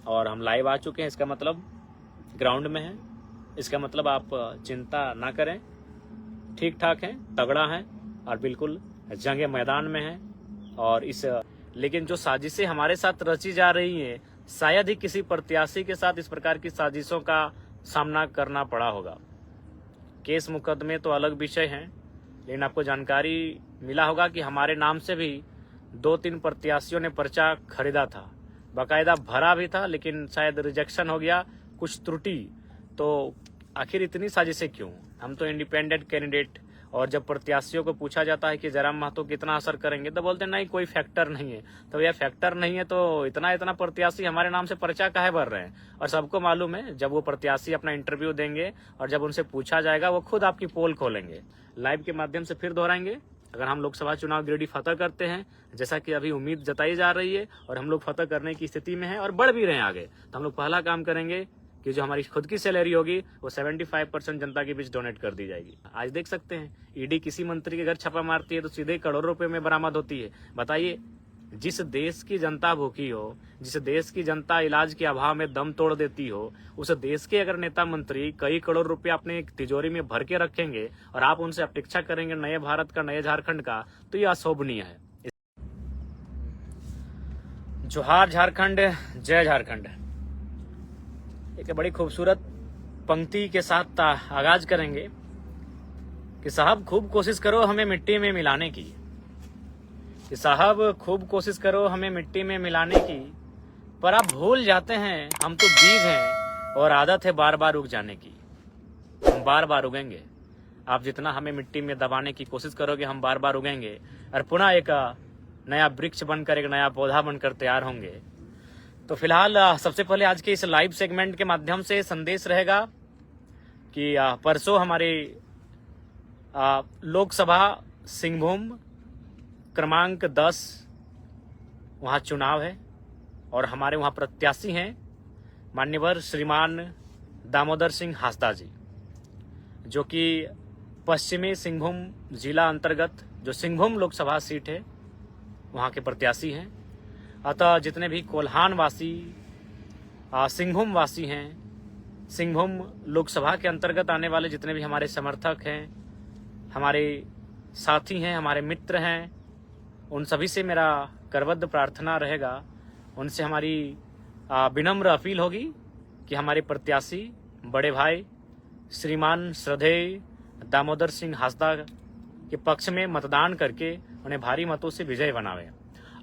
और हम लाइव आ चुके हैं। इसका मतलब ग्राउंड में है, इसका मतलब आप चिंता ना करें, ठीक ठाक हैं, तगड़ा हैं और बिल्कुल जंग मैदान में हैं। और लेकिन जो साजिशें हमारे साथ रची जा रही हैं, शायद ही किसी प्रत्याशी के साथ इस प्रकार की साजिशों का सामना करना पड़ा होगा। केस मुकदमे तो अलग विषय हैं, लेकिन आपको जानकारी मिला होगा कि हमारे नाम से भी 2-3 प्रत्याशियों ने पर्चा खरीदा था, बाकायदा भरा भी था, लेकिन शायद रिजेक्शन हो गया, कुछ त्रुटि। तो आखिर इतनी साजिशें क्यों? हम तो इंडिपेंडेंट कैंडिडेट, और जब प्रत्याशियों को पूछा जाता है कि जयराम महतो कितना असर करेंगे, तो बोलते नहीं, कोई फैक्टर नहीं है। तो यह फैक्टर नहीं है तो इतना प्रत्याशी हमारे नाम से पर्चा काहे भर रहे हैं? और सबको मालूम है, जब वो प्रत्याशी अपना इंटरव्यू देंगे और जब उनसे पूछा जाएगा, वो खुद आपकी पोल खोलेंगे। लाइव के माध्यम से फिर दोहराएंगे, अगर हम लोकसभा चुनाव गिरिडीह फतह करते हैं, जैसा कि अभी उम्मीद जताई जा रही है, और हम लोग फतह करने की स्थिति में हैं और बढ़ भी रहे हैं आगे, तो हम लोग पहला काम करेंगे कि जो हमारी खुद की सैलरी होगी वो 75% जनता के बीच डोनेट कर दी जाएगी। आज देख सकते हैं, ईडी किसी मंत्री के घर छापा मारती है तो सीधे करोड़ों रुपए में बरामद होती है। बताइए, जिस देश की जनता भूखी हो, जिस देश की जनता इलाज के अभाव में दम तोड़ देती हो, उस देश के अगर नेता मंत्री कई करोड़ रुपए अपने तिजोरी में भर के रखेंगे और आप उनसे अपेक्षा करेंगे नए भारत का, नए झारखंड का, तो ये अशोभनीय है। जोहार झारखंड, जय झारखंड। एक बड़ी खूबसूरत पंक्ति के साथ आगाज करेंगे कि साहब खूब कोशिश करो हमें मिट्टी में मिलाने की, कि साहब खूब कोशिश करो हमें मिट्टी में मिलाने की, पर आप भूल जाते हैं हम तो बीज हैं और आदत है बार बार उग जाने की। हम बार बार उगेंगे, आप जितना हमें मिट्टी में दबाने की कोशिश करोगे हम बार बार उगेंगे और पुनः एक नया वृक्ष बनकर, एक नया पौधा बनकर तैयार होंगे। तो फिलहाल सबसे पहले आज के इस लाइव सेगमेंट के माध्यम से संदेश रहेगा कि परसों हमारे लोकसभा सिंहभूम क्रमांक 10 वहाँ चुनाव है और हमारे वहाँ प्रत्याशी हैं मान्यवर श्रीमान दामोदर सिंह हांसदा जी, जो कि पश्चिमी सिंहभूम जिला अंतर्गत जो सिंहभूम लोकसभा सीट है वहाँ के प्रत्याशी हैं। अतः जितने भी कोल्हान वासी, सिंहभूम वासी हैं, सिंहभूम लोकसभा के अंतर्गत आने वाले जितने भी हमारे समर्थक हैं, हमारे साथी हैं, हमारे मित्र हैं, उन सभी से मेरा करबद्ध प्रार्थना रहेगा, उनसे हमारी विनम्र अपील होगी कि हमारे प्रत्याशी बड़े भाई श्रीमान श्रद्धेय दामोदर सिंह हांसदा के पक्ष में मतदान करके उन्हें भारी मतों से विजय बनावे।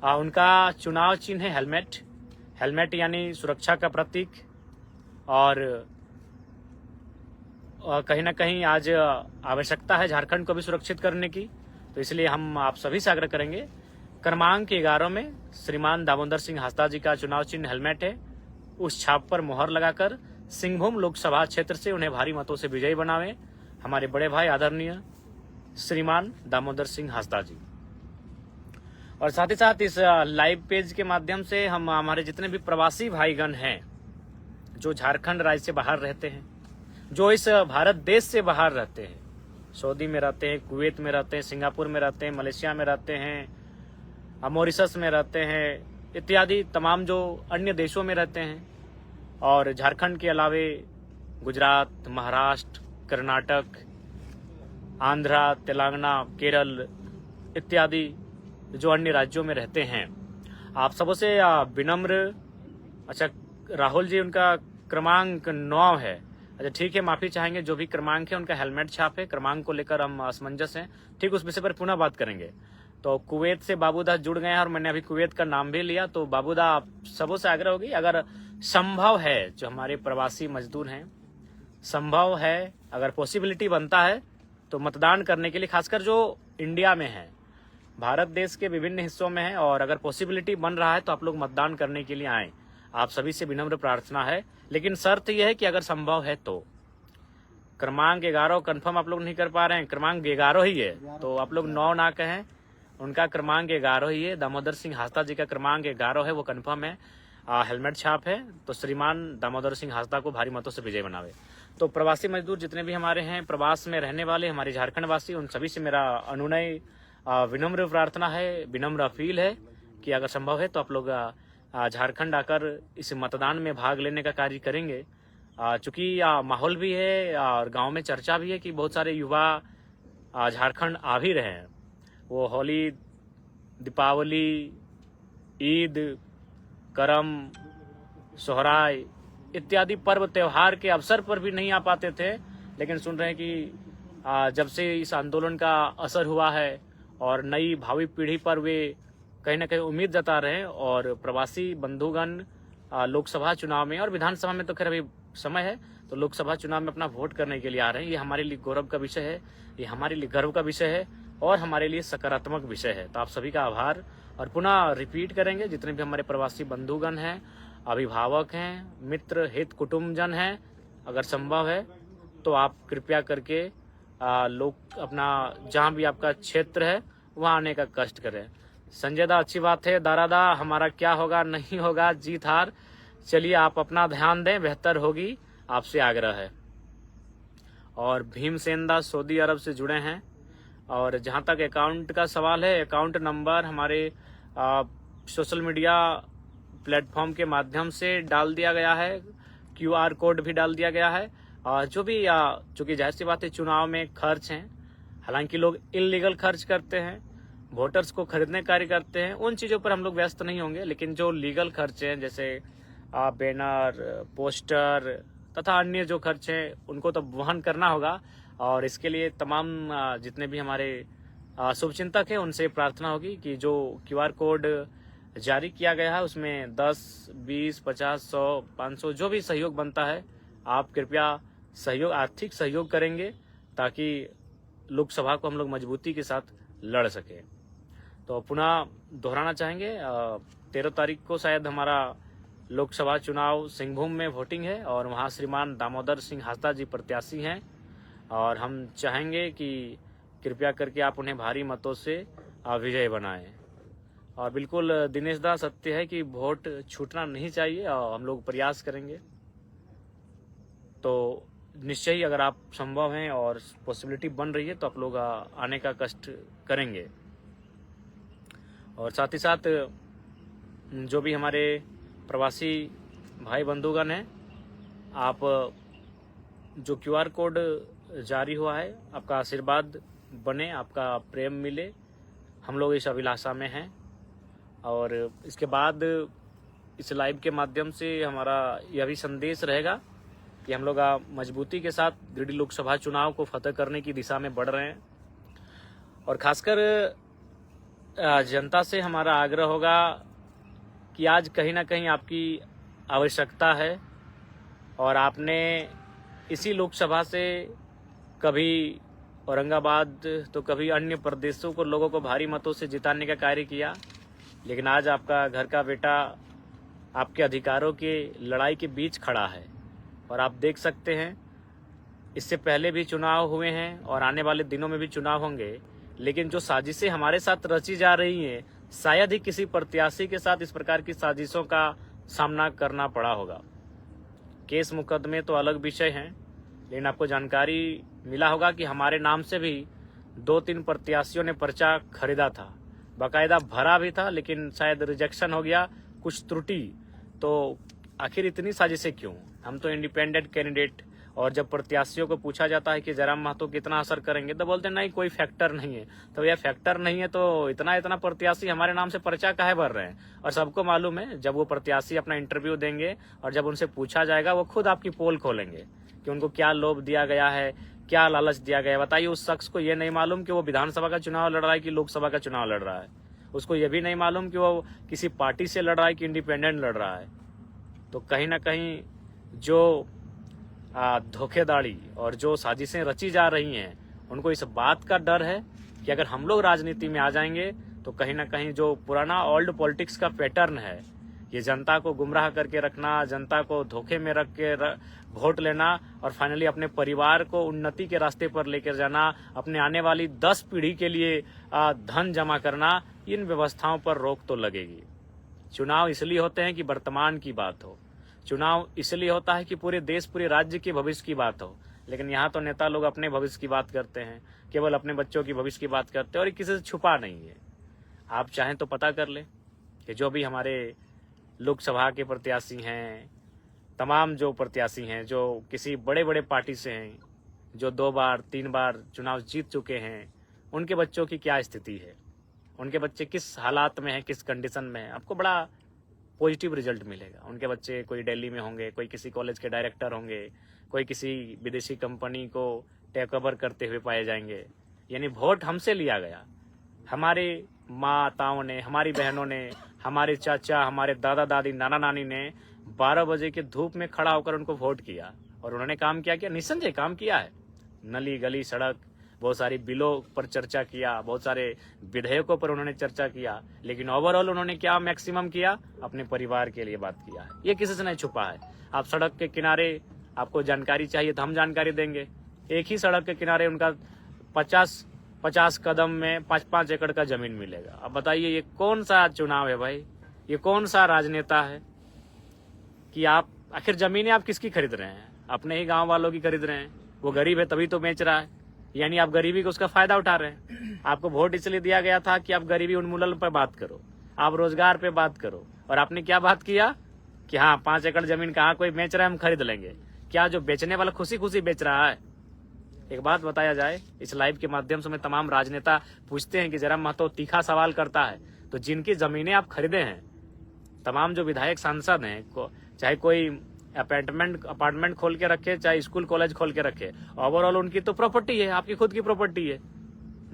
उनका चुनाव चिन्ह है हेलमेट, हेलमेट यानी सुरक्षा का प्रतीक। और कहीं ना कहीं आज आवश्यकता है झारखंड को भी सुरक्षित करने की, तो इसलिए हम आप सभी से आग्रह करेंगे, क्रमांक 11 में श्रीमान दामोदर सिंह हांसदा जी का चुनाव चिन्ह हेलमेट है, उस छाप पर मोहर लगाकर सिंहभूम लोकसभा क्षेत्र से उन्हें भारी मतों से विजयी बनावे हमारे बड़े भाई आदरणीय श्रीमान दामोदर सिंह हांसदा जी। और साथ ही साथ इस लाइव पेज के माध्यम से हम हमारे जितने भी प्रवासी भाईगण हैं जो झारखंड राज्य से बाहर रहते हैं, जो इस भारत देश से बाहर रहते हैं, सऊदी में रहते हैं, कुवैत में रहते हैं, सिंगापुर में रहते हैं, मलेशिया में रहते हैं, मॉरिशस में रहते हैं, इत्यादि तमाम जो अन्य देशों में रहते हैं, और झारखंड के अलावे गुजरात, महाराष्ट्र, कर्नाटक, आंध्रा, तेलंगाना, केरल इत्यादि जो अन्य राज्यों में रहते हैं, आप सबों से विनम्र, अच्छा राहुल जी उनका क्रमांक 9 है, अच्छा ठीक है, माफी चाहेंगे, जो भी क्रमांक है उनका हेलमेट छाप है, क्रमांक को लेकर हम असमंजस हैं, ठीक उस विषय पर पुनः बात करेंगे। तो कुवैत से बाबूदा जुड़ गए हैं और मैंने अभी कुवैत का नाम भी लिया, तो बाबूदा आप सबों से आग्रह होगी, अगर संभव है, जो हमारे प्रवासी मजदूर हैं, संभव है, अगर पॉसिबिलिटी बनता है तो मतदान करने के लिए, खासकर जो इंडिया में है, भारत देश के विभिन्न हिस्सों में है, और अगर पॉसिबिलिटी बन रहा है तो आप लोग मतदान करने के लिए आएं। आप सभी से विनम्र प्रार्थना है, लेकिन शर्त यह है कि अगर संभव है तो क्रमांक 11 कंफर्म आप लोग नहीं कर पा रहे हैं, क्रमांक 11 ही है, तो आप लोग 9 ना कहें, उनका क्रमांक 11 ही है, दामोदर सिंह हांसदा जी का क्रमांक 11 है, वो कंफर्म है, हेलमेट छाप है, तो श्रीमान दामोदर सिंह हांसदा को भारी मतों से विजय बनावे। तो प्रवासी मजदूर जितने भी हमारे हैं, प्रवास में रहने वाले हमारे झारखंड वासी, उन सभी से मेरा अनुनय विनम्र प्रार्थना है, विनम्र अपील है कि अगर संभव है तो आप लोग झारखंड आकर इस मतदान में भाग लेने का कार्य करेंगे। चूंकि माहौल भी है और गांव में चर्चा भी है कि बहुत सारे युवा झारखंड आ भी रहे हैं। वो होली, दीपावली, ईद, करम, सोहराय इत्यादि पर्व त्योहार के अवसर पर भी नहीं आ पाते थे, लेकिन सुन रहे हैं कि जब से इस आंदोलन का असर हुआ है और नई भावी पीढ़ी पर वे कहीं ना कहीं उम्मीद जता रहे हैं और प्रवासी बंधुगण लोकसभा चुनाव में और विधानसभा में तो खैर अभी समय है, तो लोकसभा चुनाव में अपना वोट करने के लिए आ रहे हैं। ये हमारे लिए गौरव का विषय है, ये हमारे लिए गर्व का विषय है और हमारे लिए सकारात्मक विषय है। तो आप सभी का आभार और पुनः रिपीट करेंगे, जितने भी हमारे प्रवासी बंधुगण हैं, अभिभावक हैं, मित्र, हित, कुटुंबजन हैं, अगर संभव है तो आप कृपया करके लोग अपना जहां भी आपका क्षेत्र है वहां आने का कष्ट करें। संजय दा, अच्छी बात है। दारादा, हमारा क्या होगा नहीं होगा, जीत हार, चलिए आप अपना ध्यान दें, बेहतर होगी, आपसे आग्रह है। और भीमसेन दा सऊदी अरब से जुड़े हैं। और जहां तक अकाउंट का सवाल है, अकाउंट नंबर हमारे सोशल मीडिया प्लेटफॉर्म के माध्यम से डाल दिया गया है, QR कोड भी डाल दिया गया है। जो भी चूंकि जाहिर सी बात है चुनाव में खर्च हैं, हालांकि लोग इलीगल खर्च करते हैं, वोटर्स को खरीदने कार्य करते हैं, उन चीजों पर हम लोग व्यस्त नहीं होंगे, लेकिन जो लीगल खर्च हैं जैसे बैनर, पोस्टर तथा अन्य जो खर्च हैं उनको तो वहन करना होगा। और इसके लिए तमाम जितने भी हमारे शुभचिंतक हैं उनसे प्रार्थना होगी कि जो QR कोड जारी किया गया है उसमें 10, 20, 50, 100, 500 जो भी सहयोग बनता है, आप कृपया सहयोग, आर्थिक सहयोग करेंगे ताकि लोकसभा को हम लोग मजबूती के साथ लड़ सके। तो पुनः दोहराना चाहेंगे, 13 तारीख को शायद हमारा लोकसभा चुनाव सिंहभूम में वोटिंग है और वहां श्रीमान दामोदर सिंह हासदा जी प्रत्याशी हैं और हम चाहेंगे कि कृपया करके आप उन्हें भारी मतों से विजय बनाएं। और बिल्कुल दिनेश दा, सत्य है कि वोट छूटना नहीं चाहिए और हम लोग प्रयास करेंगे। तो निश्चय ही अगर आप संभव हैं और पॉसिबिलिटी बन रही है तो आप लोग आने का कष्ट करेंगे। और साथ ही साथ जो भी हमारे प्रवासी भाई बंधुगण हैं, आप जो QR कोड जारी हुआ है, आपका आशीर्वाद बने, आपका प्रेम मिले, हम लोग इस अभिलाषा में हैं। और इसके बाद इस लाइव के माध्यम से हमारा यह भी संदेश रहेगा कि हम लोग मजबूती के साथ गिरिडीह लोकसभा चुनाव को फतह करने की दिशा में बढ़ रहे हैं। और खासकर जनता से हमारा आग्रह होगा कि आज कहीं ना कहीं आपकी आवश्यकता है और आपने इसी लोकसभा से कभी औरंगाबाद तो कभी अन्य प्रदेशों को लोगों को भारी मतों से जिताने का कार्य किया, लेकिन आज आपका घर का बेटा आपके अधिकारों के लड़ाई के बीच खड़ा है। और आप देख सकते हैं इससे पहले भी चुनाव हुए हैं और आने वाले दिनों में भी चुनाव होंगे, लेकिन जो साजिशें हमारे साथ रची जा रही हैं, शायद ही किसी प्रत्याशी के साथ इस प्रकार की साजिशों का सामना करना पड़ा होगा। केस मुकदमे तो अलग विषय हैं, लेकिन आपको जानकारी मिला होगा कि हमारे नाम से भी 2-3 प्रत्याशियों ने पर्चा खरीदा था, बाकायदा भरा भी था, लेकिन शायद रिजेक्शन हो गया, कुछ त्रुटि। तो आखिर इतनी साजिशें क्यों? हम तो इंडिपेंडेंट कैंडिडेट, और जब प्रत्याशियों को पूछा जाता है कि जयराम महतो कितना असर करेंगे तो बोलते नहीं, कोई फैक्टर नहीं है। तो यह फैक्टर नहीं है तो इतना प्रत्याशी हमारे नाम से पर्चा काहे भर रहे हैं? और सबको मालूम है जब वो प्रत्याशी अपना इंटरव्यू देंगे और जब उनसे पूछा जाएगा वो खुद आपकी पोल खोलेंगे कि उनको क्या लोभ दिया गया है, क्या लालच दिया गया है। बताइए, उस शख्स को ये नहीं मालूम कि वो विधानसभा का चुनाव लड़ रहा है कि लोकसभा का चुनाव लड़ रहा है। उसको ये भी नहीं मालूम कि वो किसी पार्टी से लड़ रहा है कि इंडिपेंडेंट लड़ रहा है। तो कहीं ना कहीं जो धोखेधड़ी और जो साजिशें रची जा रही हैं, उनको इस बात का डर है कि अगर हम लोग राजनीति में आ जाएंगे तो कहीं ना कहीं जो पुराना ओल्ड पॉलिटिक्स का पैटर्न है, ये जनता को गुमराह करके रखना, जनता को धोखे में रख के वोट लेना और फाइनली अपने परिवार को उन्नति के रास्ते पर लेकर जाना, अपने आने वाली 10 पीढ़ी के लिए धन जमा करना, इन व्यवस्थाओं पर रोक तो लगेगी। चुनाव इसलिए होते हैं कि वर्तमान की बात हो, चुनाव इसलिए होता है कि पूरे देश, पूरे राज्य के भविष्य की बात हो। लेकिन यहाँ तो नेता लोग अपने भविष्य की बात करते हैं, केवल अपने बच्चों की भविष्य की बात करते हैं और किसी से छुपा नहीं है। आप चाहें तो पता कर लें कि जो भी हमारे लोकसभा के प्रत्याशी हैं, तमाम जो प्रत्याशी हैं जो किसी बड़े बड़े पार्टी से हैं, जो 2 बार 3 बार चुनाव जीत चुके हैं, उनके बच्चों की क्या स्थिति है, उनके बच्चे किस हालात में हैं, किस कंडीशन में हैं, आपको बड़ा पॉजिटिव रिजल्ट मिलेगा। उनके बच्चे कोई दिल्ली में होंगे, कोई किसी कॉलेज के डायरेक्टर होंगे, कोई किसी विदेशी कंपनी को टेक ओवर करते हुए पाए जाएंगे। यानी वोट हमसे लिया गया, हमारे माताओं ने, हमारी बहनों ने, हमारे चाचा, हमारे दादा दादी, नाना नानी ने 12 बजे के धूप में खड़ा होकर उनको वोट किया और उन्होंने काम क्या किया, निस्संदेह काम किया है। नली गली सड़क, बहुत सारी बिलों पर चर्चा किया, बहुत सारे विधेयकों पर उन्होंने चर्चा किया, लेकिन ओवरऑल उन्होंने क्या मैक्सिमम किया, अपने परिवार के लिए बात किया है। ये किसी से नहीं छुपा है। आप सड़क के किनारे, आपको जानकारी चाहिए तो हम जानकारी देंगे। एक ही सड़क के किनारे उनका 50 कदम में 5-5 एकड़ का जमीन मिलेगा। अब बताइए ये कौन सा चुनाव है भाई, ये कौन सा राजनेता है कि आप आखिर जमीनें आप किसकी खरीद रहे हैं, अपने ही गांव वालों की खरीद रहे हैं। वो गरीब है तभी तो बेच रहा है, यानी आप गरीबी को उसका फायदा उठा रहे हैं। आपको वोट इसलिए दिया गया था कि आप गरीबी उन्मूलन पर बात करो, आप रोजगार पे बात करो, और आपने क्या बात किया कि हाँ 5 एकड़ जमीन कहाँ कोई बेच रहा है, हम खरीद लेंगे। क्या जो बेचने वाला खुशी खुशी बेच रहा है? एक बात बताया जाए, इस लाइव के माध्यम से मैं तमाम राजनेता पूछते हैं कि जरा महतो तीखा सवाल करता है, तो जिनकी जमीनें आप खरीदे हैं, तमाम जो विधायक सांसद हैं, चाहे कोई अपार्टमेंट खोल के रखे, चाहे स्कूल कॉलेज खोल के रखे, ओवरऑल उनकी तो प्रॉपर्टी है, आपकी खुद की प्रॉपर्टी है।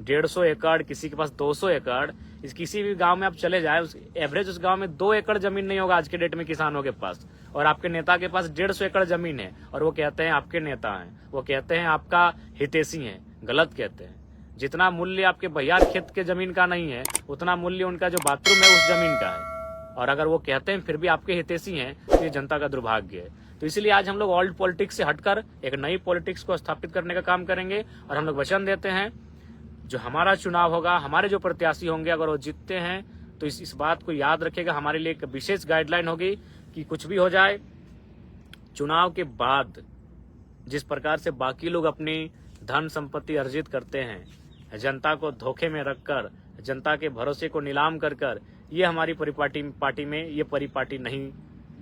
150 एकड़, किसी के पास 200 एकड़, इस किसी भी गांव में आप चले जाए, एवरेज उस गांव में 2 एकड़ जमीन नहीं होगा आज के डेट में किसानों के पास, और आपके नेता के पास 150 एकड़ जमीन है, और वो कहते हैं आपके नेता हैं, वो कहते हैं आपका हितैषी है। गलत कहते हैं। जितना मूल्य आपके बहियार खेत के जमीन का नहीं है, उतना मूल्य उनका जो बाथरूम है उस जमीन का है। और अगर वो कहते हैं फिर भी आपके हितैषी हैं, तो ये जनता का दुर्भाग्य है। तो इसलिए आज हम लोग ओल्ड पॉलिटिक्स से हटकर एक नई पॉलिटिक्स को स्थापित करने का काम करेंगे, और हम लोग वचन देते हैं जो हमारा चुनाव होगा, हमारे जो प्रत्याशी होंगे, अगर वो जीतते हैं तो इस बात को याद रखेगा, हमारे लिए एक विशेष गाइडलाइन होगी कि कुछ भी हो जाए, चुनाव के बाद जिस प्रकार से बाकी लोग अपनी धन संपत्ति अर्जित करते हैं, जनता को धोखे में रखकर, जनता के भरोसे को नीलाम कर, ये हमारी पार्टी में ये परिपाटी नहीं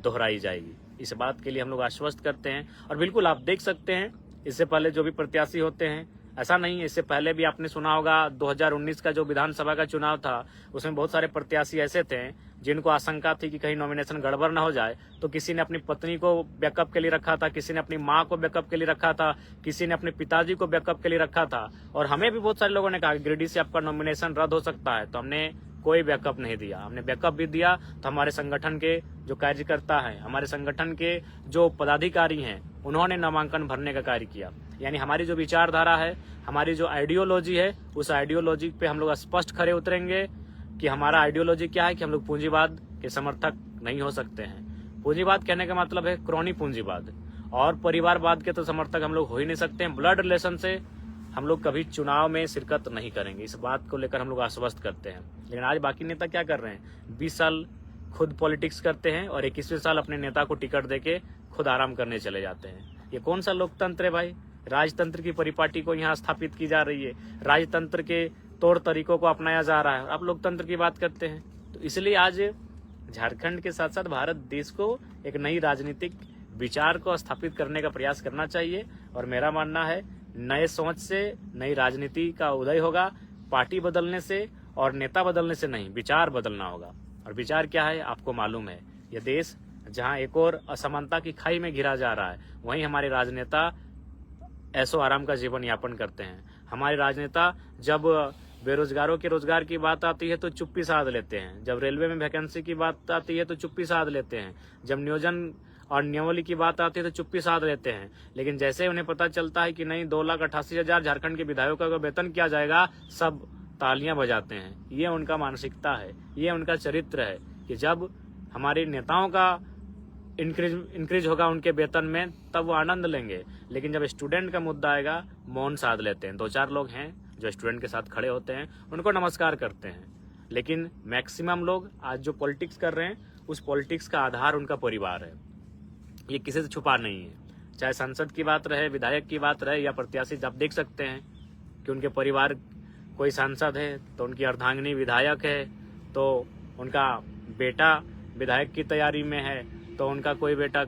दोहराई जाएगी। इस बात के लिए हम लोग आश्वस्त करते हैं। और बिल्कुल आप देख सकते हैं, इससे पहले जो भी प्रत्याशी होते हैं, ऐसा नहीं है, इससे पहले भी आपने सुना होगा 2019 का जो विधानसभा का चुनाव था, उसमें बहुत सारे प्रत्याशी ऐसे थे जिनको आशंका थी कि कहीं नॉमिनेशन गड़बड़ ना हो जाए, तो किसी ने अपनी पत्नी को बैकअप के लिए रखा था, किसी ने अपनी माँ को बैकअप के लिए रखा था, किसी ने अपने पिताजी को बैकअप के लिए रखा था। और हमें भी बहुत सारे लोगों ने कहा कि गिरिडीह से आपका नॉमिनेशन रद्द हो सकता है, तो हमने कोई बैकअप नहीं दिया। हमने बैकअप भी दिया तो हमारे संगठन के जो कार्यकर्ता हैं, हमारे संगठन के जो पदाधिकारी हैं, उन्होंने नामांकन भरने का कार्य किया। यानी हमारी जो विचारधारा है, हमारी जो आइडियोलॉजी है, उस आइडियोलॉजी पे हम लोग स्पष्ट खड़े उतरेंगे कि हमारा आइडियोलॉजी क्या है, कि हम लोग पूंजीवाद के समर्थक नहीं हो सकते हैं। पूंजीवाद कहने का मतलब है क्रोनी पूंजीवाद, और परिवारवाद के तो समर्थक हम लोग हो ही नहीं सकते हैं। ब्लड रिलेशन से हम लोग कभी चुनाव में शिरकत नहीं करेंगे, इस बात को लेकर हम लोग आश्वस्त करते हैं। लेकिन आज बाकी नेता क्या कर रहे हैं, 20 साल खुद पॉलिटिक्स करते हैं और 21वें साल अपने नेता को टिकट देके खुद आराम करने चले जाते हैं। ये कौन सा लोकतंत्र है भाई? राजतंत्र की परिपाटी को यहाँ स्थापित की जा रही है, राजतंत्र के तौर तरीकों को अपनाया जा रहा है, आप लोकतंत्र की बात करते हैं। तो इसलिए आज झारखंड के साथ साथ भारत देश को एक नई राजनीतिक विचार को स्थापित करने का प्रयास करना चाहिए। और मेरा मानना है नए सोच से नई राजनीति का उदय होगा, पार्टी बदलने से और नेता बदलने से नहीं, विचार बदलना होगा। और विचार क्या है आपको मालूम है, यह देश जहां एक और असमानता की खाई में घिरा जा रहा है, वहीं हमारे राजनेता ऐसो आराम का जीवन यापन करते हैं। हमारे राजनेता जब बेरोजगारों के रोजगार की बात आती है तो चुप्पी साध लेते हैं, जब रेलवे में वैकेंसी की बात आती है तो चुप्पी साध लेते हैं, जब नियोजन और नियमावली की बात आती है तो चुप्पी साध लेते हैं। लेकिन जैसे उन्हें पता चलता है कि नहीं 2,88,000 झारखंड के विधायकों का वेतन किया जाएगा, सब तालियां बजाते हैं। ये उनका मानसिकता है, ये उनका चरित्र है कि जब हमारे नेताओं का इंक्रीज होगा उनके वेतन में, तब वो आनंद लेंगे। लेकिन जब स्टूडेंट का मुद्दा आएगा, मौन साध लेते हैं। 2-4 लोग हैं जो स्टूडेंट के साथ खड़े होते हैं, उनको नमस्कार करते हैं। लेकिन मैक्सिमम लोग आज जो पॉलिटिक्स कर रहे हैं, उस पॉलिटिक्स का आधार उनका परिवार है। ये किसी से छुपा नहीं है, चाहे सांसद की बात रहे, विधायक की बात रहे या प्रत्याशी। आप देख सकते हैं कि उनके परिवार, कोई सांसद है तो उनकी अर्धांगिनी विधायक है, तो उनका बेटा विधायक की तैयारी में है तो उनका कोई बेटा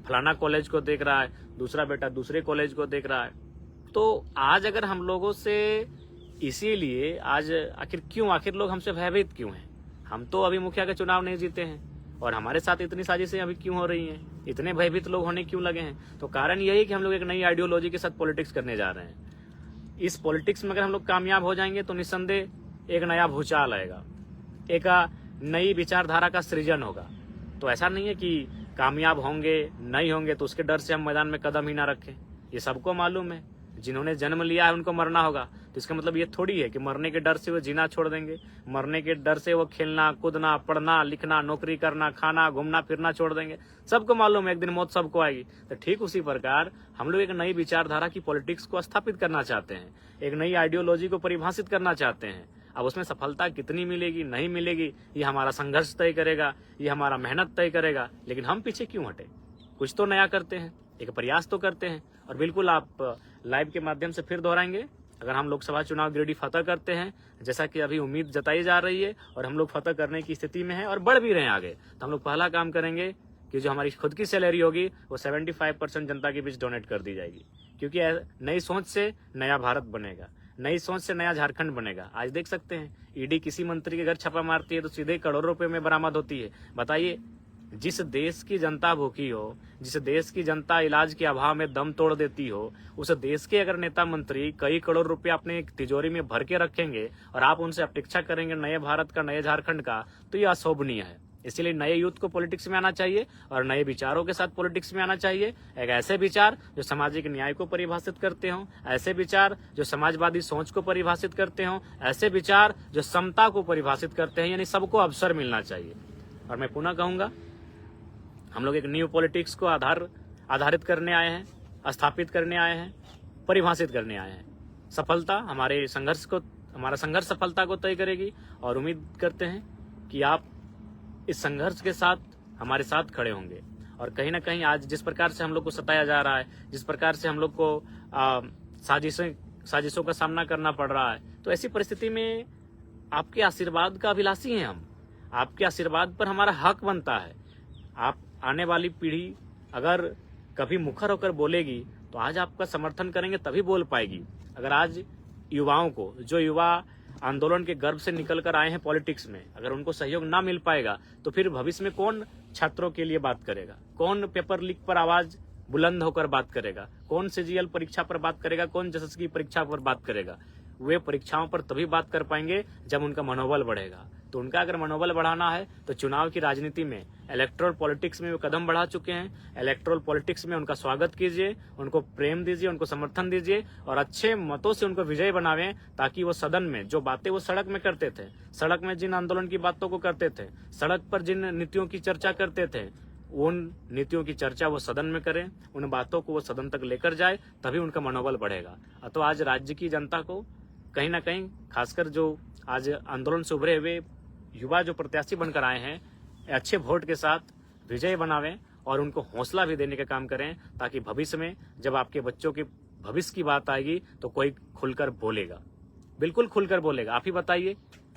फलाना कॉलेज को देख रहा है, दूसरा बेटा दूसरे कॉलेज को देख रहा है। तो आज अगर हम लोगों से इसीलिए आज आखिर लोग हमसे भयभीत क्यों हैं? हम तो अभी मुखिया के चुनाव नहीं जीते हैं और हमारे साथ इतनी साजिशें अभी क्यों हो रही हैं? इतने भयभीत लोग होने क्यों लगे हैं? तो कारण यही कि हम लोग एक नई आइडियोलॉजी के साथ पॉलिटिक्स करने जा रहे हैं। इस पॉलिटिक्स में अगर हम लोग कामयाब हो जाएंगे तो निस्संदेह एक नया भूचाल आएगा, एक नई विचारधारा का सृजन होगा। तो ऐसा नहीं है कि कामयाब होंगे नहीं होंगे तो उसके डर से हम मैदान में कदम ही ना रखें। ये सबको मालूम है, जिन्होंने जन्म लिया है उनको मरना होगा। तो इसका मतलब ये थोड़ी है कि मरने के डर से वो जीना छोड़ देंगे, मरने के डर से वो खेलना कूदना पढ़ना लिखना नौकरी करना खाना घूमना फिरना छोड़ देंगे। सबको मालूम है एक दिन मौत सबको आएगी। तो ठीक उसी प्रकार हम लोग एक नई विचारधारा की पॉलिटिक्स को स्थापित करना चाहते हैं, एक नई आइडियोलॉजी को परिभाषित करना चाहते हैं। अब उसमें सफलता कितनी मिलेगी नहीं मिलेगी ये हमारा संघर्ष तय करेगा, ये हमारा मेहनत तय करेगा। लेकिन हम पीछे क्यों हटे? कुछ तो नया करते हैं, एक प्रयास तो करते हैं। और बिल्कुल आप लाइव के माध्यम से फिर दोहराएंगे, अगर हम लोकसभा चुनाव गिरिडीह फतह करते हैं जैसा कि अभी उम्मीद जताई जा रही है और हम लोग फतह करने की स्थिति में हैं और बढ़ भी रहे हैं आगे, तो हम लोग पहला काम करेंगे कि जो हमारी खुद की सैलरी होगी वो 75% जनता के बीच डोनेट कर दी जाएगी। क्योंकि नई सोच से नया भारत बनेगा, नई सोच से नया झारखंड बनेगा। आज देख सकते हैं ईडी किसी मंत्री के घर छापा मारती है तो सीधे करोड़ों रुपए में बरामद होती है। बताइए, जिस देश की जनता भूखी हो, जिस देश की जनता इलाज के अभाव में दम तोड़ देती हो, उस देश के अगर नेता मंत्री कई करोड़ रुपए अपने तिजोरी में भर के रखेंगे और आप उनसे अपेक्षा करेंगे नए भारत का नए झारखंड का, तो ये अशोभनीय है। इसलिए नए यूथ को पॉलिटिक्स में आना चाहिए और नए विचारों के साथ पॉलिटिक्स में आना चाहिए। एक ऐसे विचार जो सामाजिक न्याय को परिभाषित करते हों, ऐसे विचार जो समाजवादी सोच को परिभाषित करते हों, ऐसे विचार जो समता को परिभाषित करते हैं, यानी सबको अवसर मिलना चाहिए। और मैं पुनः कहूंगा, हम लोग एक न्यू पॉलिटिक्स को आधारित करने आए हैं, स्थापित करने आए हैं, परिभाषित करने आए हैं। सफलता हमारे संघर्ष को, हमारा संघर्ष सफलता को तय करेगी और उम्मीद करते हैं कि आप इस संघर्ष के साथ हमारे साथ खड़े होंगे। और कहीं ना कहीं आज जिस प्रकार से हम लोग को सताया जा रहा है, जिस प्रकार से हम लोग को साजिशों का सामना करना पड़ रहा है, तो ऐसी परिस्थिति में आपके आशीर्वाद का अभिलाषी हैं हम। आपके आशीर्वाद पर हमारा हक बनता है। आप आने वाली पीढ़ी अगर कभी मुखर होकर बोलेगी तो आज आपका समर्थन करेंगे तभी बोल पाएगी। अगर आज युवाओं को, जो युवा आंदोलन के गर्भ से निकल कर आए हैं पॉलिटिक्स में, अगर उनको सहयोग ना मिल पाएगा तो फिर भविष्य में कौन छात्रों के लिए बात करेगा, कौन पेपर लीक पर आवाज बुलंद होकर बात करेगा, कौन सीजीएल परीक्षा पर बात करेगा, कौन जसस की परीक्षा पर बात करेगा? वे परीक्षाओं पर तभी बात कर पाएंगे जब उनका मनोबल बढ़ेगा। तो उनका अगर मनोबल बढ़ाना है तो चुनाव की राजनीति में, इलेक्टोरल पॉलिटिक्स में वो कदम बढ़ा चुके हैं। इलेक्टोरल पॉलिटिक्स में उनका स्वागत कीजिए, उनको प्रेम दीजिए, उनको समर्थन दीजिए और अच्छे मतों से उनको विजय बनावें, ताकि वो सदन में जो बातें वो सड़क में करते थे, सड़क में जिन आंदोलन की बातों को करते थे, सड़क पर जिन नीतियों की चर्चा करते थे, उन नीतियों की चर्चा वो सदन में करें, उन बातों को वो सदन तक लेकर जाए, तभी उनका मनोबल बढ़ेगा। तो आज राज्य की जनता को कहीं ना कहीं, खासकर जो आज आंदोलन से उभरे हुए युवा जो प्रत्याशी बनकर आए हैं, अच्छे वोट के साथ विजय बनावें और उनको हौसला भी देने का काम करें, ताकि भविष्य में जब आपके बच्चों के भविष्य की बात आएगी तो कोई खुलकर बोलेगा, बिल्कुल खुलकर बोलेगा। आप ही बताइए,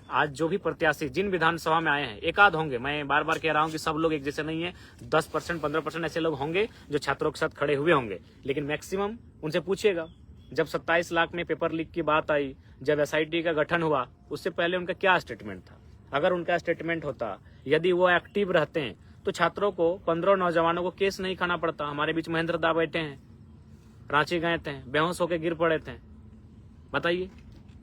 आज जो भी प्रत्याशी जिन विधानसभा में आए हैं, एक आध होंगे, मैं बार बार कह रहा हूं कि सब लोग एक जैसे नहीं है, 10% 15% ऐसे लोग होंगे जो छात्रों के साथ खड़े हुए होंगे, लेकिन मैक्सिमम उनसे पूछिएगा, जब 27 लाख में पेपर लीक की बात आई, जब एसआईटी का गठन हुआ, उससे पहले उनका क्या स्टेटमेंट था? अगर उनका स्टेटमेंट होता, यदि वो एक्टिव रहते हैं, तो छात्रों को, 15 नौजवानों को केस नहीं खाना पड़ता। हमारे बीच महेंद्र दा बैठे हैं, रांची गए थे, बेहोश होकर गिर पड़े थे। बताइए,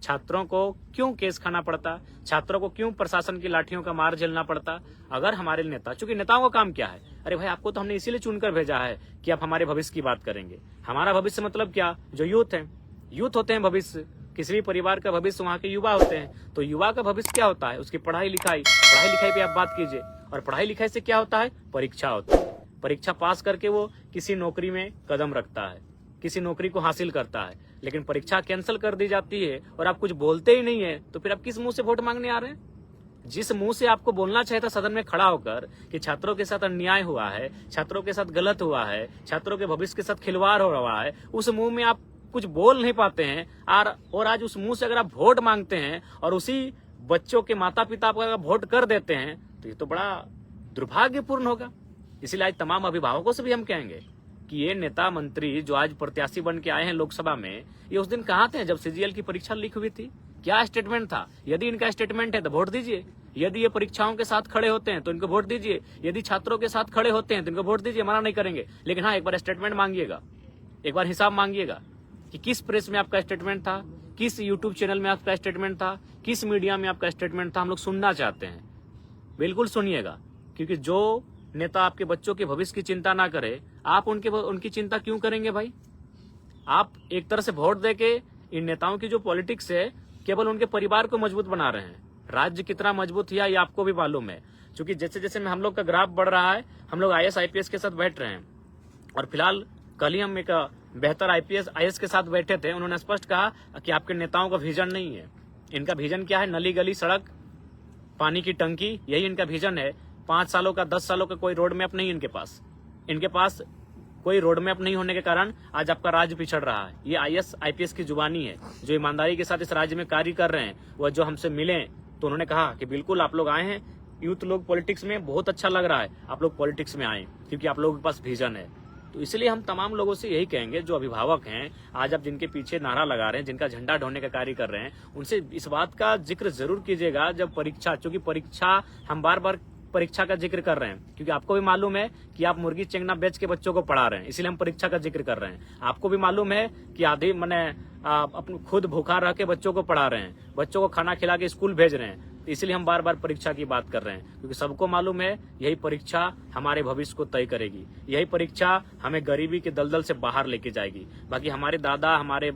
छात्रों को क्यों केस खाना पड़ता? छात्रों को क्यों प्रशासन की लाठियों का मार झेलना पड़ता? अगर हमारे नेता, चूंकि नेताओं का काम क्या है, अरे भाई आपको तो हमने इसीलिए चुनकर भेजा है कि आप हमारे भविष्य की बात करेंगे। हमारा भविष्य मतलब क्या? जो यूथ है, यूथ होते हैं भविष्य। किसी भी परिवार का भविष्य वहाँ के युवा होते हैं। तो युवा का भविष्य क्या होता है? उसकी पढ़ाई लिखाई पे आप बात कीजिए। और पढ़ाई लिखाई से क्या होता है? परीक्षा होती है। परीक्षा पास करके वो किसी नौकरी में कदम रखता है, किसी नौकरी को हासिल करता है। लेकिन परीक्षा कैंसिल कर दी जाती है और आप कुछ बोलते ही नहीं है, तो फिर आप किस मुंह से वोट मांगने आ रहे हैं? जिस मुंह से आपको बोलना चाहिए था सदन में खड़ा होकर कि छात्रों के साथ अन्याय हुआ है, छात्रों के साथ गलत हुआ है, छात्रों के भविष्य के साथ खिलवाड़ हो रहा है, उस मुंह में आप कुछ बोल नहीं पाते हैं। और आज उस मुंह से अगर आप वोट मांगते हैं और उसी बच्चों के माता पिता पर वोट कर देते हैं, तो ये तो बड़ा दुर्भाग्यपूर्ण होगा। इसीलिए आज तमाम अभिभावकों से भी हम कहेंगे कि ये नेता मंत्री जो आज प्रत्याशी बन के आए हैं लोकसभा में, ये उस दिन कहाँ थे जब सीजीएल की परीक्षा लीक हुई थी? क्या स्टेटमेंट था? यदि इनका स्टेटमेंट है तो वोट दीजिए। यदि ये परीक्षाओं के साथ खड़े होते हैं तो इनको वोट दीजिए। यदि छात्रों के साथ खड़े होते हैं तो इनको वोट दीजिए, मना नहीं करेंगे। लेकिन हाँ, एक बार स्टेटमेंट मांगिएगा, एक बार हिसाब मांगिएगा कि किस प्रेस में आपका स्टेटमेंट था, किस यूट्यूब चैनल में आपका स्टेटमेंट था, किस मीडिया में आपका स्टेटमेंट था। हम लोग सुनना चाहते हैं, बिल्कुल सुनिएगा। क्योंकि जो नेता आपके बच्चों के भविष्य की चिंता ना करे, आप उनकी चिंता क्यों करेंगे भाई? आप एक तरह से वोट देके इन नेताओं की जो पॉलिटिक्स है, केवल उनके परिवार को मजबूत बना रहे हैं। राज्य कितना मजबूत है ये आपको भी मालूम है। क्योंकि जैसे जैसे हम लोग का ग्राफ बढ़ रहा है, हम लोग IAS IPS के साथ बैठ रहे हैं। और फिलहाल कल ही हम एक बेहतर IAS के साथ बैठे थे। उन्होंने स्पष्ट कहा कि आपके नेताओं का विजन नहीं है। इनका विजन क्या है? नली गली सड़क, पानी की टंकी, यही इनका विजन है। 5 सालों का 10 सालों का कोई रोड मैप नहीं इनके पास। इनके पास कोई रोड मैप नहीं होने के कारण आज आपका राज्य पिछड़ रहा है। ये IAS IPS की जुबानी है, जो ईमानदारी के साथ इस राज्य में कार्य कर रहे हैं। वह जो हमसे मिले तो उन्होंने कहा कि बिल्कुल आप लोग आए हैं, यूथ लोग पॉलिटिक्स में, बहुत अच्छा लग रहा है, आप लोग पॉलिटिक्स में आए क्योंकि आप लोगों के पास विजन है। तो इसलिए हम तमाम लोगों से यही कहेंगे, जो अभिभावक हैं आज आप जिनके पीछे नारा लगा रहे हैं, जिनका झंडा ढोने का कार्य कर रहे हैं, उनसे इस बात का जिक्र जरूर कीजिएगा जब परीक्षा, क्योंकि परीक्षा, हम बार बार परीक्षा का जिक्र कर रहे हैं क्योंकि आपको भी मालूम है कि आप मुर्गी चेंगना बेच के बच्चों को पढ़ा रहे हैं, इसलिए हम परीक्षा का जिक्र कर रहे हैं। आपको भी मालूम है कि आधे अपने खुद भूखा रह के बच्चों को पढ़ा रहे हैं, बच्चों को खाना खिला के स्कूल भेज रहे हैं। इसलिए हम बार बार परीक्षा की बात कर रहे हैं, क्योंकि सबको मालूम है यही परीक्षा हमारे भविष्य को तय करेगी। यही परीक्षा हमें गरीबी के दलदल से बाहर लेके जाएगी। बाकी हमारे दादा, हमारे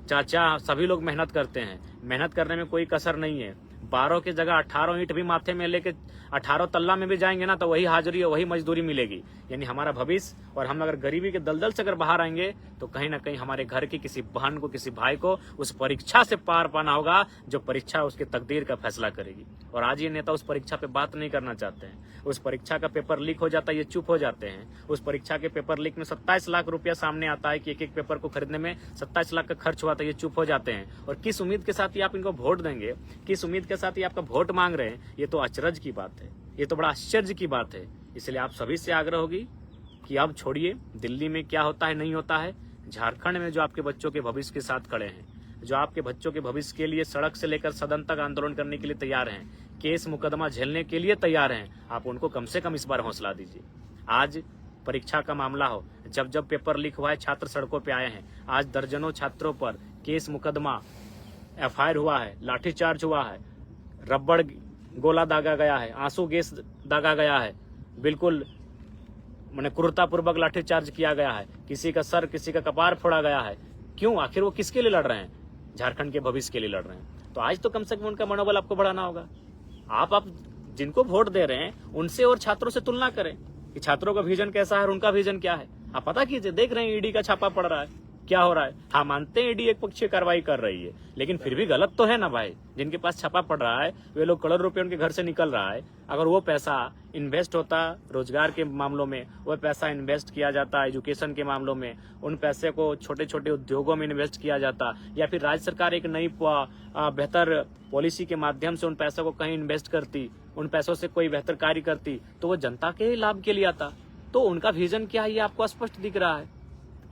चाचा, सभी लोग मेहनत करते हैं, मेहनत करने में कोई कसर नहीं है। 12 की जगह 18 ईंट भी माथे में लेके 18 तल्ला में भी जाएंगे ना, तो वही हाजिरी और वही मजदूरी मिलेगी। यानी हमारा भविष्य, और हम अगर गरीबी के दलदल से अगर बाहर आएंगे तो कहीं ना कहीं हमारे घर की किसी बहन को, किसी भाई को उस परीक्षा से पार पाना होगा, जो परीक्षा उसके तकदीर का फैसला करेगी। और आज ये नेता उस परीक्षा पे बात नहीं करना चाहते हैं। उस परीक्षा का पेपर लीक हो जाता है, ये चुप हो जाते हैं। उस परीक्षा के पेपर लीक में 27 लाख रुपया सामने आता है कि एक पेपर को खरीदने में 27 लाख का खर्च हुआ था, ये चुप हो जाते हैं। और किस उम्मीद के साथ ये आप इनको वोट देंगे, किस उम्मीद के साथ ये आपका वोट मांग रहे हैं, ये तो अचरज की बात है, ये तो बड़ा आश्चर्य की बात है। इसलिए आप सभी से आग्रह होगी कि अब छोड़िए दिल्ली में क्या होता है नहीं होता है, झारखंड में जो आपके बच्चों के भविष्य के साथ खड़े हैं, जो आपके बच्चों के भविष्य के लिए सड़क से लेकर सदन तक आंदोलन करने के लिए तैयार हैं, केस मुकदमा झेलने के लिए तैयार हैं, आप उनको कम से कम इस बार हौसला दीजिए। आज परीक्षा का मामला हो, जब जब पेपर लीक हुआ है, छात्र सड़कों पे आए हैं। आज दर्जनों छात्रों पर केस मुकदमा, FIR हुआ है, लाठीचार्ज हुआ है, रबड़ गोला दागा गया है, आंसू गैस दागा गया है, बिल्कुल मैंने क्रूरतापूर्वक लाठीचार्ज किया गया है, किसी का सर, किसी का कपार फोड़ा गया है। क्यों? आखिर वो किसके लिए लड़ रहे हैं? झारखंड के भविष्य के लिए लड़ रहे हैं। तो आज तो कम से कम उनका मनोबल आपको बढ़ाना होगा। आप जिनको वोट दे रहे हैं उनसे और छात्रों से तुलना करें कि छात्रों का विजन कैसा है और उनका विजन क्या है। आप पता कीजिए, देख रहे हैं ईडी का छापा पड़ रहा है, क्या हो रहा है। हाँ, मानते हैं ईडी एक पक्षीय कार्रवाई कर रही है, लेकिन फिर भी गलत तो है ना भाई। जिनके पास छापा पड़ रहा है वे लोग, करोड़ रुपए उनके घर से निकल रहा है। अगर वो पैसा इन्वेस्ट होता रोजगार के मामलों में, वो पैसा इन्वेस्ट किया जाता एजुकेशन के मामलों में, उन पैसे को छोटे छोटे उद्योगों में इन्वेस्ट किया जाता, या फिर राज्य सरकार एक नई बेहतर पॉलिसी के माध्यम से उन पैसों को कहीं इन्वेस्ट करती, उन पैसों से कोई बेहतर कार्य करती, तो वो जनता के लाभ के लिए आता। तो उनका विजन क्या है ये आपको स्पष्ट दिख रहा है।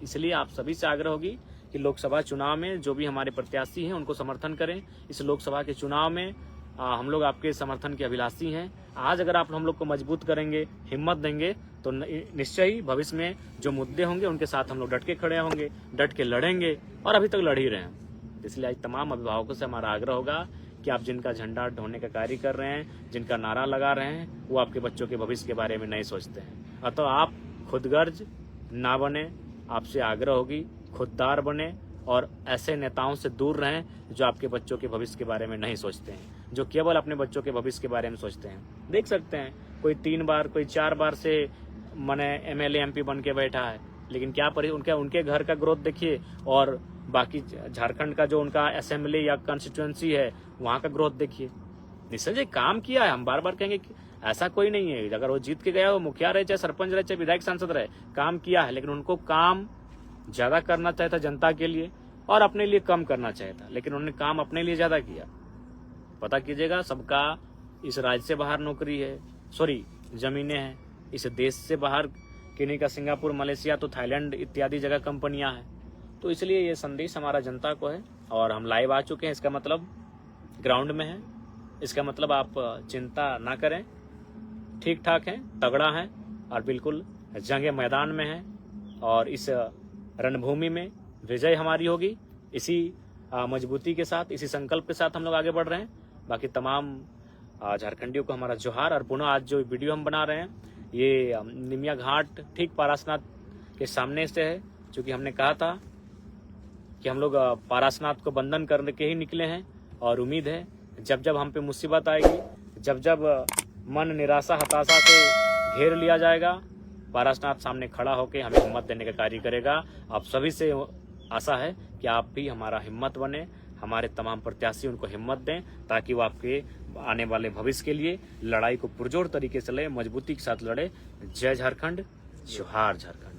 इसलिए आप सभी से आग्रह होगी कि लोकसभा चुनाव में जो भी हमारे प्रत्याशी हैं उनको समर्थन करें। इस लोकसभा के चुनाव में हम लोग आपके समर्थन के अभिलाषी हैं। आज अगर आप हम लोग को मजबूत करेंगे, हिम्मत देंगे, तो निश्चय ही भविष्य में जो मुद्दे होंगे उनके साथ हम लोग डट के खड़े होंगे, डट के लड़ेंगे, और अभी तक लड़ ही रहे हैं। इसलिए आज तमाम अभिभावकों से हमारा आग्रह होगा कि आप जिनका झंडा ढोने का कार्य कर रहे हैं, जिनका नारा लगा रहे हैं, वो आपके बच्चों के भविष्य के बारे में नहीं सोचते हैं। अतः आप खुदगर्ज ना बने, आपसे आग्रह होगी खुददार बने, और ऐसे नेताओं से दूर रहें जो आपके बच्चों के भविष्य के बारे में नहीं सोचते हैं, जो केवल अपने बच्चों के भविष्य के बारे में सोचते हैं। देख सकते हैं कोई 3 बार, कोई 4 बार से MLA MP बन के बैठा है, लेकिन क्या उनके घर का ग्रोथ देखिए, और बाकी झारखंड का जो उनका असेंबली या कॉन्स्टिट्यूएंसी है वहां का ग्रोथ देखिए। निसंजय काम किया है, हम बार बार कहेंगे कि ऐसा कोई नहीं है, अगर वो जीत के गया, वो मुखिया रहे, चाहे सरपंच रहे, चाहे विधायक सांसद रहे, काम किया है। लेकिन उनको काम ज्यादा करना चाहिए था जनता के लिए, और अपने लिए कम करना चाहिए था, लेकिन उन्होंने काम अपने लिए ज्यादा किया। पता कीजिएगा, सबका इस राज्य से बाहर नौकरी है, ज़मीनें हैं। इस देश से बाहर किन्हीं का सिंगापुर, मलेशिया तो थाईलैंड इत्यादि जगह कंपनियां हैं। तो इसलिए ये संदेश हमारा जनता को है और हम लाइव आ चुके हैं। इसका मतलब ग्राउंड में है, इसका मतलब आप चिंता ना करें, ठीक ठाक हैं, तगड़ा हैं और बिल्कुल जंग मैदान में हैं। और इस रणभूमि में विजय हमारी होगी। इसी मजबूती के साथ, इसी संकल्प के साथ हम लोग आगे बढ़ रहे हैं। बाकी तमाम झारखंडियों को हमारा जोहार। और पुनः आज जो वीडियो हम बना रहे हैं ये निमिया घाट ठीक पारसनाथ के सामने से है, क्योंकि हमने कहा था कि हम लोग पारसनाथ को बंधन करके ही निकले हैं। और उम्मीद है जब जब हम पे मुसीबत आएगी, जब जब मन निराशा हताशा से घेर लिया जाएगा, पारसनाथ सामने खड़ा होकर हमें हिम्मत देने का कार्य करेगा। आप सभी से आशा है कि आप भी हमारा हिम्मत बने, हमारे तमाम प्रत्याशी उनको हिम्मत दें, ताकि वो आपके आने वाले भविष्य के लिए लड़ाई को पुरजोर तरीके से लड़े, मजबूती के साथ लड़े। जय झारखंड, जोहार झारखंड।